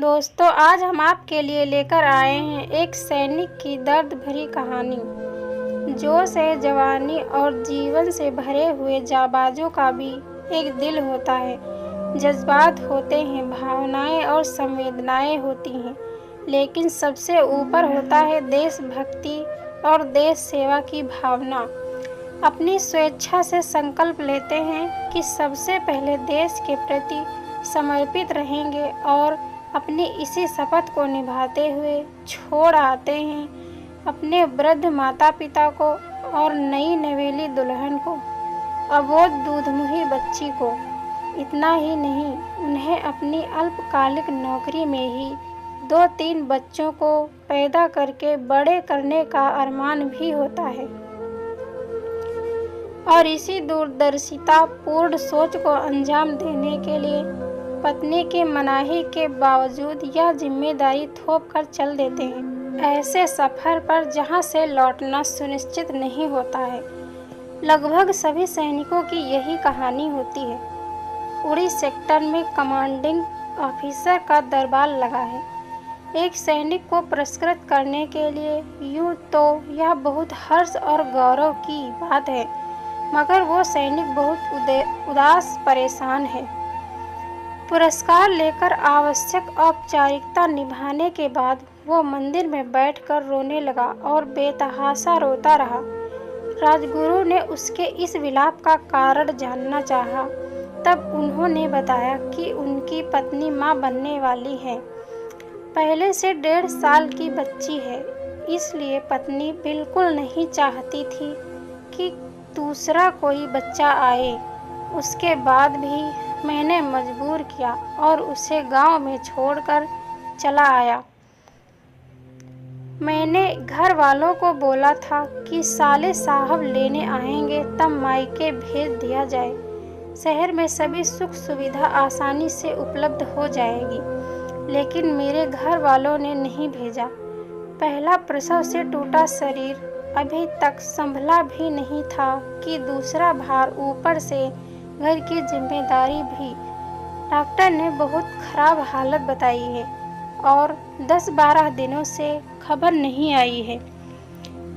दोस्तों, आज हम आपके लिए लेकर आए हैं एक सैनिक की दर्द भरी कहानी। जोश है, जवानी और जीवन से भरे हुए जाबाजों का भी एक दिल होता है। जज्बात होते हैं, भावनाएं और संवेदनाएं होती हैं, लेकिन सबसे ऊपर होता है देशभक्ति और देश सेवा की भावना। अपनी स्वेच्छा से संकल्प लेते हैं कि सबसे पहले देश के प्रति समर्पित रहेंगे और अपनी इसी शपथ को निभाते हुए छोड़ आते हैं अपने वृद्ध माता पिता को और नई नवेली दुल्हन को, अबोध दूधमुही बच्ची को। इतना ही नहीं, उन्हें अपनी अल्पकालिक नौकरी में ही 2-3 बच्चों को पैदा करके बड़े करने का अरमान भी होता है। और इसी दूरदर्शिता पूर्ण सोच को अंजाम देने के लिए पत्नी की मनाही के बावजूद यह जिम्मेदारी थोप कर चल देते हैं, ऐसे सफर पर जहां से लौटना सुनिश्चित नहीं होता है। लगभग सभी सैनिकों की यही कहानी होती है। उड़ी सेक्टर में कमांडिंग ऑफिसर का दरबार लगा है। एक सैनिक को पुरस्कृत करने के लिए यूं तो यह बहुत हर्ष और गौरव की बात है, मगर वो सैनिक बहुत उदास परेशान है। पुरस्कार लेकर आवश्यक औपचारिकता निभाने के बाद वो मंदिर में बैठकर रोने लगा और बेतहाशा रोता रहा। राजगुरु ने उसके इस विलाप का कारण जानना चाहा। तब उन्होंने बताया कि उनकी पत्नी मां बनने वाली है। पहले से 1.5 साल की बच्ची है, इसलिए पत्नी बिल्कुल नहीं चाहती थी कि दूसरा कोई बच्चा आए। उसके बाद भी मैंने मजबूर किया और उसे गांव में छोड़कर चला आया। मैंने घर वालों को बोला था कि साले साहब लेने आएंगे तब मायके भेज दिया जाए। शहर में सभी सुख सुविधा आसानी से उपलब्ध हो जाएगी, लेकिन मेरे घर वालों ने नहीं भेजा। पहला प्रसव से टूटा शरीर अभी तक संभला भी नहीं था कि दूसरा भार ऊपर से घर की जिम्मेदारी भी। डॉक्टर ने बहुत खराब हालत बताई है और 10-12 दिनों से खबर नहीं आई है।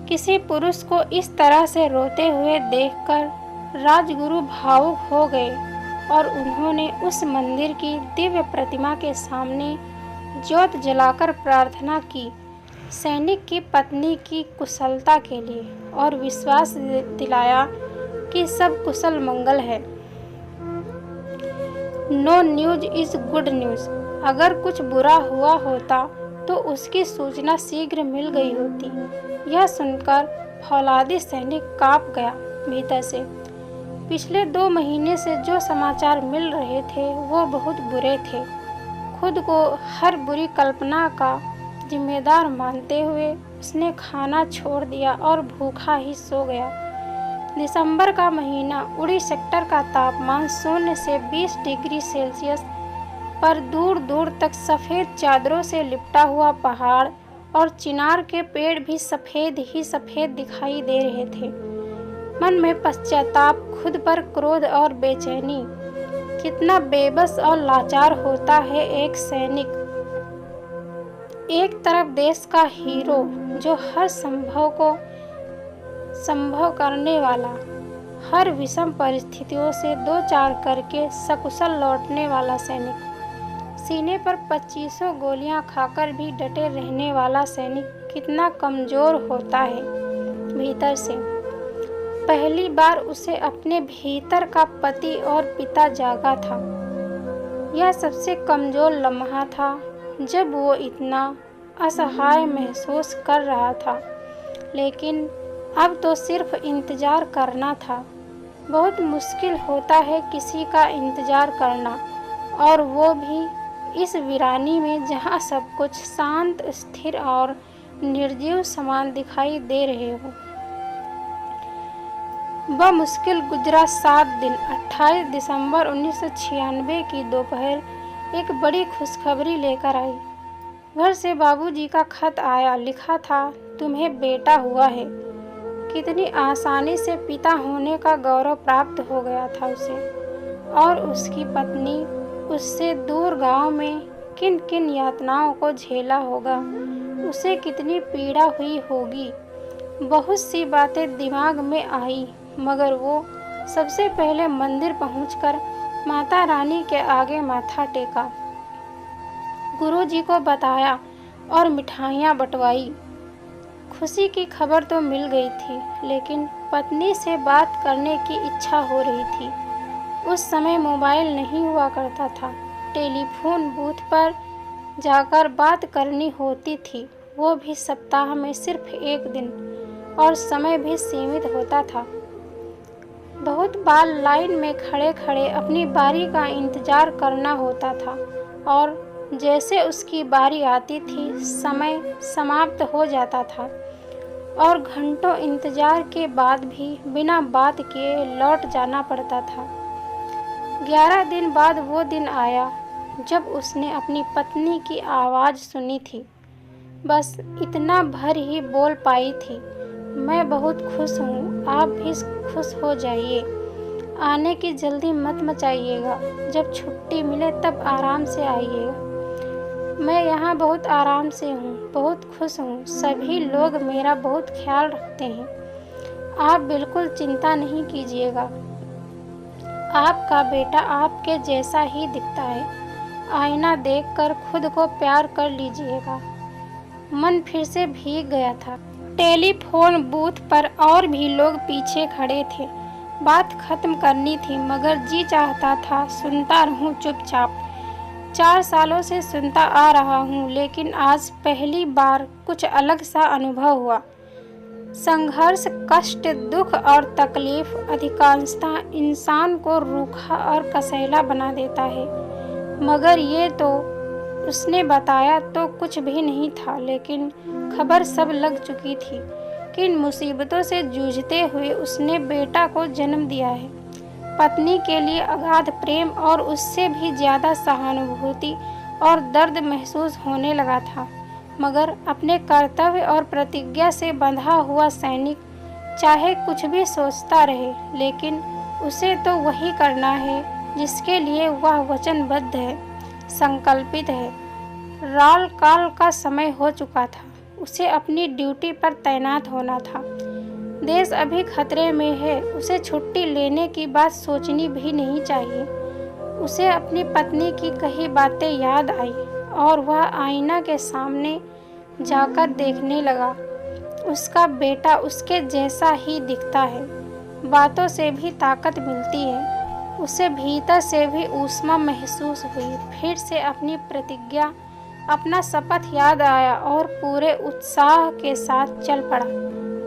किसी पुरुष को इस तरह से रोते हुए देखकर राजगुरु भावुक हो गए और उन्होंने उस मंदिर की दिव्य प्रतिमा के सामने ज्योत जलाकर प्रार्थना की, सैनिक की पत्नी की कुशलता के लिए, और विश्वास दिलाया कि सब कुशल मंगल है। No news is good news. अगर कुछ बुरा हुआ होता तो उसकी सूचना शीघ्र मिल गई होती। यह सुनकर फौलादी सैनिक कांप गया भीतर से। पिछले 2 महीने से जो समाचार मिल रहे थे वो बहुत बुरे थे। खुद को हर बुरी कल्पना का जिम्मेदार मानते हुए उसने खाना छोड़ दिया और भूखा ही सो गया। दिसंबर का महीना, उड़ी सेक्टर का तापमान 0 से 20 डिग्री सेल्सियस पर दूर दूर तक सफ़ेद चादरों से लिपटा हुआ पहाड़ और चिनार के पेड़ भी सफ़ेद ही सफ़ेद दिखाई दे रहे थे। मन में पश्चाताप, खुद पर क्रोध और बेचैनी। कितना बेबस और लाचार होता है एक सैनिक। एक तरफ देश का हीरो जो हर संभव करने वाला, हर विषम परिस्थितियों से 2-4 करके सकुशल लौटने वाला सैनिक, सीने पर 2500 गोलियां खाकर भी डटे रहने वाला सैनिक कितना कमज़ोर होता है भीतर से। पहली बार उसे अपने भीतर का पति और पिता जागा था। यह सबसे कमज़ोर लम्हा था जब वो इतना असहाय महसूस कर रहा था। लेकिन अब तो सिर्फ इंतज़ार करना था। बहुत मुश्किल होता है किसी का इंतज़ार करना, और वो भी इस वीरानी में जहाँ सब कुछ शांत, स्थिर और निर्जीव समान दिखाई दे रहे हो। वह मुश्किल गुजरा 7 दिन। 28 दिसंबर 1996 की दोपहर एक बड़ी खुशखबरी लेकर आई। घर से बाबूजी का खत आया। लिखा था, तुम्हें बेटा हुआ है। कितनी आसानी से पिता होने का गौरव प्राप्त हो गया था उसे। और उसकी पत्नी उससे दूर गांव में किन किन यातनाओं को झेला होगा, उसे कितनी पीड़ा हुई होगी। बहुत सी बातें दिमाग में आई, मगर वो सबसे पहले मंदिर पहुंचकर माता रानी के आगे माथा टेका, गुरुजी को बताया और मिठाइयाँ बंटवाई। खुशी की खबर तो मिल गई थी, लेकिन पत्नी से बात करने की इच्छा हो रही थी। उस समय मोबाइल नहीं हुआ करता था, टेलीफोन बूथ पर जाकर बात करनी होती थी, वो भी सप्ताह में सिर्फ एक दिन, और समय भी सीमित होता था। बहुत बार लाइन में खड़े खड़े अपनी बारी का इंतज़ार करना होता था, और जैसे उसकी बारी आती थी समय समाप्त हो जाता था, और घंटों इंतज़ार के बाद भी बिना बात किए लौट जाना पड़ता था। 11 दिन बाद वो दिन आया जब उसने अपनी पत्नी की आवाज़ सुनी थी। बस इतना भर ही बोल पाई थी, मैं बहुत खुश हूँ, आप भी खुश हो जाइए। आने की जल्दी मत मचाइएगा, जब छुट्टी मिले तब आराम से आइएगा। मैं यहाँ बहुत आराम से हूँ, बहुत खुश हूँ, सभी लोग मेरा बहुत ख्याल रखते हैं। आप बिल्कुल चिंता नहीं कीजिएगा, आपका बेटा आपके जैसा ही दिखता है। आईना देखकर खुद को प्यार कर लीजिएगा। मन फिर से भीग गया था। टेलीफोन बूथ पर और भी लोग पीछे खड़े थे। बात खत्म करनी थी, मगर जी चाहता था सुनता रहूं चुपचाप। 4 सालों से सुनता आ रहा हूँ, लेकिन आज पहली बार कुछ अलग सा अनुभव हुआ। संघर्ष, कष्ट, दुख और तकलीफ अधिकांशतः इंसान को रूखा और कसैला बना देता है, मगर ये तो उसने बताया तो कुछ भी नहीं था, लेकिन खबर सब लग चुकी थी। किन मुसीबतों से जूझते हुए उसने बेटा को जन्म दिया है। पत्नी के लिए अगाध प्रेम और उससे भी ज़्यादा सहानुभूति और दर्द महसूस होने लगा था, मगर अपने कर्तव्य और प्रतिज्ञा से बंधा हुआ सैनिक चाहे कुछ भी सोचता रहे, लेकिन उसे तो वही करना है जिसके लिए वह वचनबद्ध है, संकल्पित है। राल काल का समय हो चुका था, उसे अपनी ड्यूटी पर तैनात होना था। देश अभी खतरे में है, उसे छुट्टी लेने की बात सोचनी भी नहीं चाहिए। उसे अपनी पत्नी की कही बातें याद आई और वह आईना के सामने जाकर देखने लगा। उसका बेटा उसके जैसा ही दिखता है, बातों से भी ताकत मिलती है। उसे भीतर से भी ऊष्मा महसूस हुई। फिर से अपनी प्रतिज्ञा, अपना शपथ याद आया और पूरे उत्साह के साथ चल पड़ा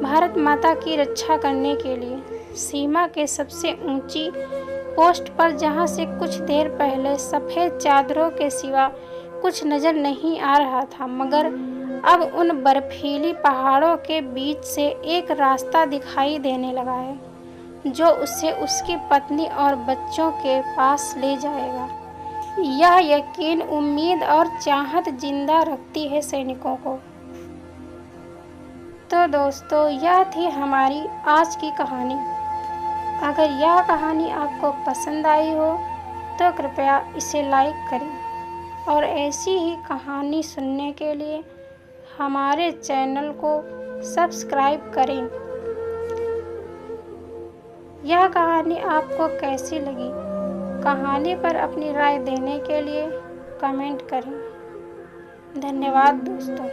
भारत माता की रक्षा करने के लिए। सीमा के सबसे ऊंची पोस्ट पर, जहां से कुछ देर पहले सफ़ेद चादरों के सिवा कुछ नज़र नहीं आ रहा था, मगर अब उन बर्फीली पहाड़ों के बीच से एक रास्ता दिखाई देने लगा है, जो उसे उसकी पत्नी और बच्चों के पास ले जाएगा। यह यकीन, उम्मीद और चाहत जिंदा रखती है सैनिकों को। तो दोस्तों, यह थी हमारी आज की कहानी। अगर यह कहानी आपको पसंद आई हो तो कृपया इसे लाइक करें और ऐसी ही कहानी सुनने के लिए हमारे चैनल को सब्सक्राइब करें। यह कहानी आपको कैसी लगी, कहानी पर अपनी राय देने के लिए कमेंट करें। धन्यवाद दोस्तों।